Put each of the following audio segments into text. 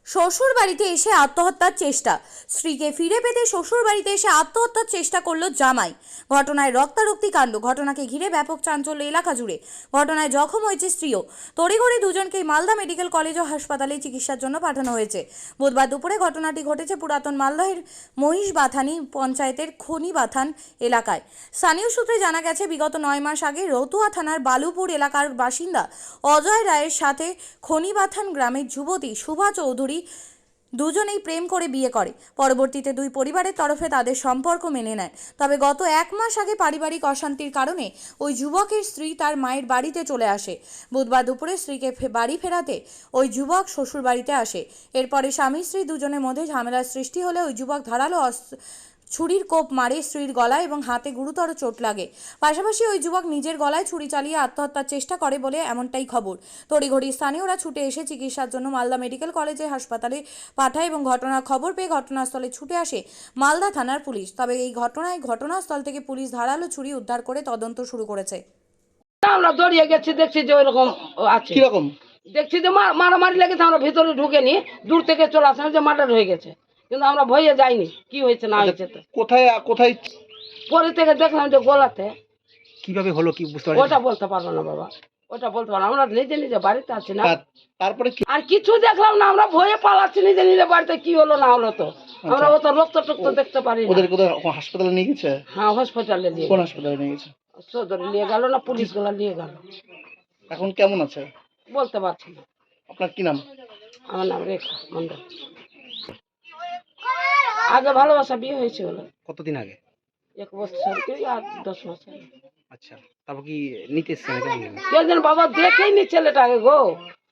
শ্বশুর বাড়িতে এসে আত্মহত্যার চেষ্টা। স্ত্রীকে ফিরে পেতে শ্বশুর বাড়িতে এসে আত্মহত্যার চেষ্টা করলো জামাই। ঘটনায় রক্তারক্তি কাণ্ড। ঘটনাকে ঘিরে ব্যাপক চাঞ্চল্য এলাকা জুড়ে। ঘটনায় জখম হয়েছে স্ত্রীও। তড়িঘড়ি দুজনকেই মালদা মেডিকেল কলেজ ও হাসপাতালে চিকিৎসার জন্য পাঠানো হয়েছে। বুধবার দুপুরে ঘটনাটি ঘটেছে পুরাতন মালদহের মহিষবাথানি পঞ্চায়েতের খনিবাথান এলাকায়। স্থানীয় সূত্রে জানা গেছে, বিগত 9 মাস আগে রতুয়া থানার বালুপুর এলাকার বাসিন্দা অজয় রায়ের সাথে খনিবাথান গ্রামের যুবতী শুভা চৌধুরী দুজনেই প্রেম করে বিয়ে করে। পরবর্তীতে দুই পরিবারের তরফে তাদের সম্পর্ক মেনে নেয়। তবে গত 1 মাস আগে পারিবারিক অশান্তির কারণে ওই যুবকের স্ত্রী তার মায়ের বাড়িতে চলে আসে। বুধবার দুপুরে স্ত্রীকে বাড়ি ফেরাতে ওই যুবক শ্বশুর বাড়িতে আসে। এরপরে স্বামী স্ত্রী দুজনের মধ্যে ঝামেলার সৃষ্টি হলে ওই যুবক ধারালো ছুরির কোপ মারে স্ত্রীর গলায় এবং হাতে গুরুতর চোট লাগে। পাশাপাশি ওই যুবক নিজের গলায় ছুরি চালিয়ে আত্মহত্যার চেষ্টা করে বলে এমনটাই খবর। তড়িঘড়ি স্থানীয়রা ছুটে এসে চিকিৎসার জন্য মালদা মেডিকেল কলেজে হাসপাতালে পাঠায় এবং ঘটনার খবর পেয়ে ঘটনাস্থলে ছুটে আসে মালদা থানার পুলিশ। তবে এই ঘটনায় ঘটনাস্থল থেকে পুলিশ ধারালো ছুরি উদ্ধার করে তদন্ত শুরু করেছে। আমরা দৌড়িয়ে গেছি, দেখছি যে ওইরকম আছে। কিরকম? দেখছি যে মারামারি লেগেছে, আমরা ভিতরে ঢুকেনি, দূর থেকে চলে আসলাম যে মার্ডার হয়ে গেছে, কিন্তু আমরা ভয়ে যাইনি কি হয়েছে না হয়েছে। তো কোথায় কোথায় পরে থেকে দেখলাম যে গোলাতে। কিভাবে হলো কি বুঝতে পারছি ওটা বলতে পারবো না বাবা, ওটা বলতে পারবো না। আমরা নিজে নিজে বাড়িতে আছি না, তারপরে কি আর কিছু দেখলাম না, আমরা ভয়ে পালাচ্ছি নিজে নিজে বাড়িতে। কি হলো না হলো তো আমরা অত রক্ত টক্ত দেখতে পারি না। ওদের কোথায় হাসপাতালে নিয়ে গেছে? হ্যাঁ, হসপিটালে নিয়ে কোন হাসপাতালে নিয়ে গেছে? সদরে নিয়ে গেল না, পুলিশ গুলা নিয়ে গেল। এখন কেমন আছে? বলতে পারছি না। আপনার কি নাম? আমার নাম রেখা মন্ডল। আগে ভালোবাসা বিয়ে হয়েছিল কতদিন আগে? 1 বছর কি আর 10 মাস আগে। আচ্ছা, তারপর কি নিতে এসছেন? কেন বাবা দেখেই নি ছেলেটাকে গো,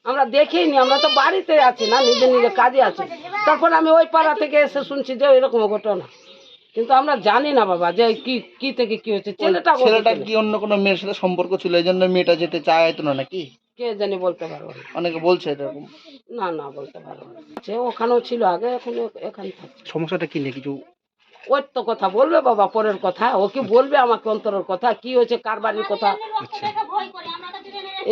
আমরা দেখেই নি, আমরা তো বাড়িতে আছি না, নিজে নিজে কাজে আছি। তারপর আমি ওই পাড়া থেকে এসে শুনছি যে এরকম ঘটনা, কিন্তু আমরা জানি না বাবা যে কি থেকে কি হয়েছে। ছেলেটা কি অন্য কোনো মেয়ের সাথে সম্পর্ক ছিল, এই জন্য মেয়েটা যেতে চাইতো না নাকি? কে জানি, বলতে পারবো না। অনেকে বলছে এরকম। না না, বলতে পারবো না। ওখানেও ছিল আগে, এখন এখানে থাকে। সমস্যাটা কি নিয়ে কিছু? ওই তো কথা বলবে বাবা, পরের কথা। ও কি বলবে আমাকে অন্তরের কথা, কি হয়েছে, কার বাড়ির কথা। আচ্ছা,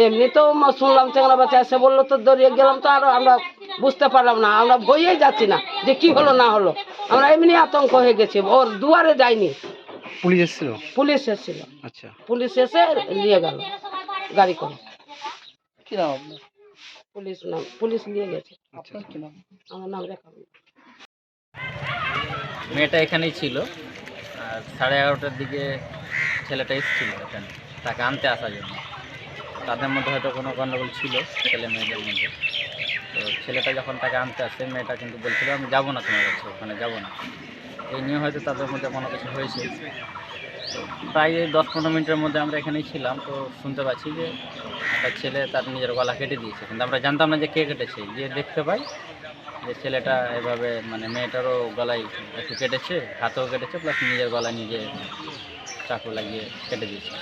এমনি তো শুনলাম চেংড়া বাচ্চা এসে বললো, তো দৌড়িয়ে গেলাম, তো আর আমরা বুঝতে পারলাম না, আমরা ভয়েই যাচ্ছি না যে কি হলো না হলো। আমরা এমনি আতঙ্ক হয়ে গেছি, ওর দুয়ারে যাইনি। পুলিশ এসেছিল? পুলিশ এসেছিল। আচ্ছা, পুলিশ এসে নিয়ে গেল গাড়ি করে। কি নাম আপনার? পুলিশ নিয়ে গেছে। আপনার কি নাম? আমার নাম রেখা। মেয়েটা এখানেই ছিল, আর 11:30টার দিকে ছেলেটা এসেছিল এখানে তাকে আনতে আসার জন্য। তাদের মধ্যে হয়তো কোনো গণ্ডগোল ছিল ছেলে মেয়েদের মধ্যে। তো ছেলেটা যখন তাকে আনতে আসে, মেয়েটা কিন্তু বলছিল আমি যাবো না তোমার কাছে, ওখানে যাবো না। এই নিয়ে হয়তো তাদের মধ্যে কোনো কিছু হয়েছে। তো প্রায় 10-15 মিনিটের মধ্যে আমরা এখানেই ছিলাম, তো শুনতে পাচ্ছি যে একটা ছেলে তার নিজের গলা কেটে দিয়েছে, কিন্তু আমরা জানতাম না যে কে কেটেছে। গিয়ে দেখতে পাই যে ছেলেটা এভাবে মানে মেয়েটারও গলায় একটু কেটেছে, হাতেও কেটেছে, প্লাস নিজের গলায় নিজে চাকু লাগিয়ে কেটে দিয়েছে।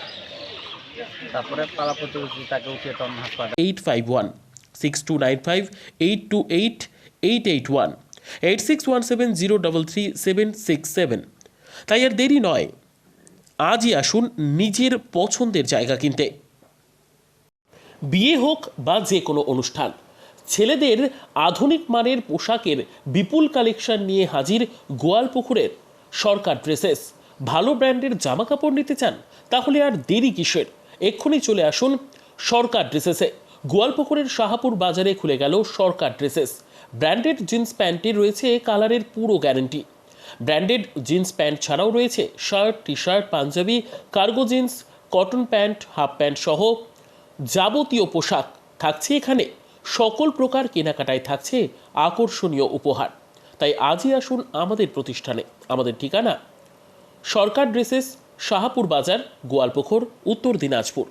তারপরে পাড়া প্রতিবেশী তাকে উঠিয়ে তখন হাসপাতাল 851 6295 828 881 8617033767। তাই আর দেরি নয়, আজই আসুন নিজের পছন্দের জায়গা কিনতে। বিয়ে হোক বা যে কোনো অনুষ্ঠান, ছেলেদের আধুনিক মানের পোশাকের বিপুল কালেকশন নিয়ে হাজির গোয়ালপুকুরের সরকার ড্রেসেস। ভালো ব্র্যান্ডের জামা কাপড় নিতে চান? তাহলে আর দেরি কিসের? এক্ষুনি চলে আসুন সরকার ড্রেসেসে। গোয়ালপুকুরের শাহাপুর বাজারে খুলে গেল সরকার ড্রেসেস। ব্র্যান্ডেড জিন্স প্যান্টে রয়েছে কালারের পুরো গ্যারেন্টি। ব্র্যান্ডেড জিন্স প্যান্ট ছাড়াও রয়েছে shirt, T shirt, panjabi, cargo jeans, cotton pant, half pant সহ যাবতীয় পোশাক থাকছে এখানে। সকল প্রকার কেনাকাটায় থাকছে আকর্ষণীয় উপহার। তাই আজই আসুন আমাদের প্রতিষ্ঠানে। আমাদের ঠিকানা সরকার ড্রেসেস, শাহাপুর বাজার, গোয়ালপুকুর, উত্তর দিনাজপুর।